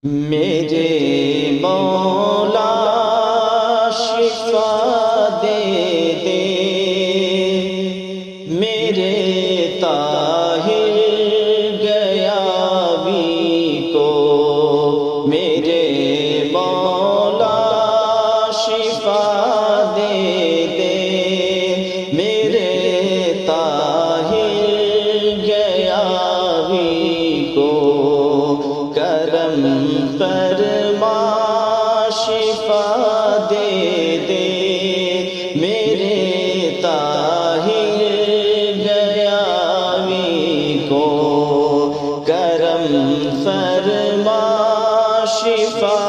میرے مولا شفا دے دے، میرے طاہر گیاوی کو، میرے مولا شفا دے دے، میرے طاہر گیاوی کو کرم فرما شفا دے دے، میرے طاہر گیاوی کو کرم فرما شفا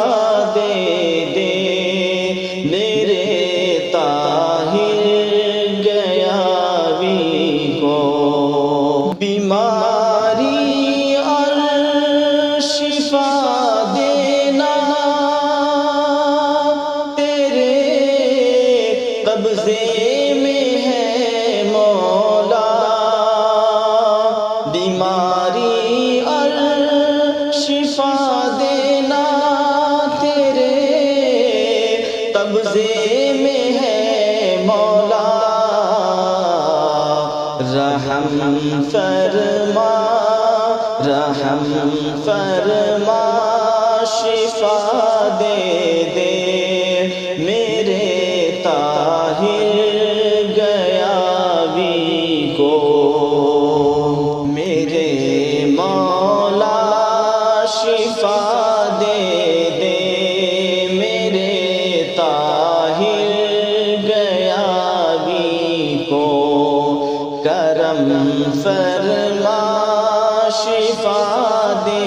دے دے، میرے طاہر گیاوی کو بیماری اور شفا دینا تیرے قبضے میں ہے مولا، بیماری اور شفا دینا تیرے قبضے میں ہے مولا، رحم فرما رحم فرما شفا دے دے، میرے طاہر گیاوی کو، میرے مولا شفا دے دے، میرے طاہر گیاوی کو کرم فرما شفا دے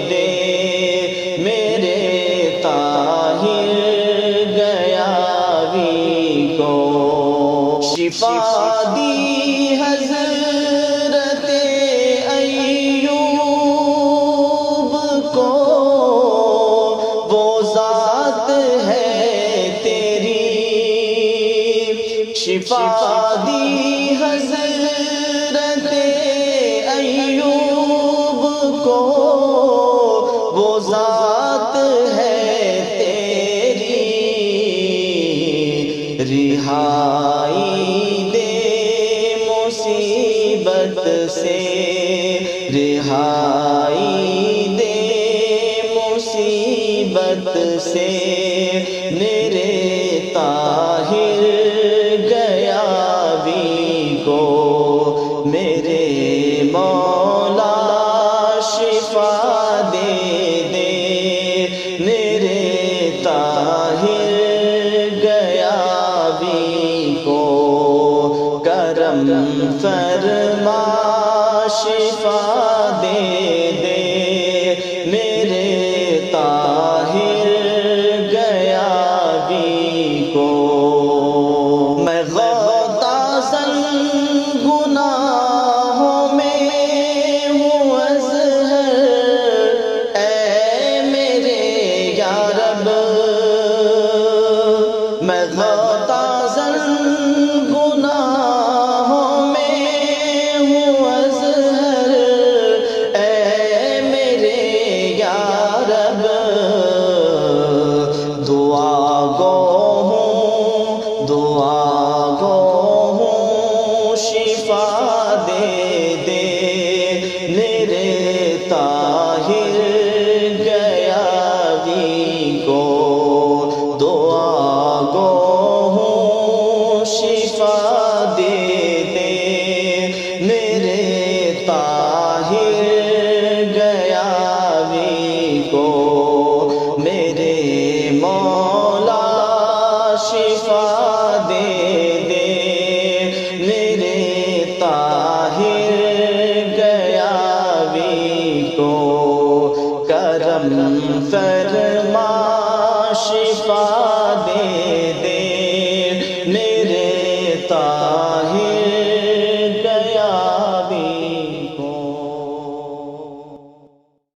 دے، میرے طاہر گیاوی کو شفا دی حضرت ایوب کو، وہ ذات ہے تیری، شفا دی حضرت ایوب کو، وہ ذات ہے تیری، رہائی دے مصیبت سے، رہائی دے مصیبت سے، میرے طاہر گیاوی کو، میرے مولا شفا دے دے، میرے طاہر گیاوی کو کرم فرما شفا دے دے، میرے طاہر گیاوی کو میں غوطہ گناہوں میں ہوں اظہر، اے میرے یا رب، میں غوطہ گناہوں میں ہوں اظہر، اے میرے یا رب، دعا گو ہوں شفا دے دے، میرے طاہر گیاوی کو دعا گو ہوں شفا دے دے، میرے طاہر گیاوی کو میرے مولا شفا دے دے، میرے طاہر گیاوی کو کرم فرما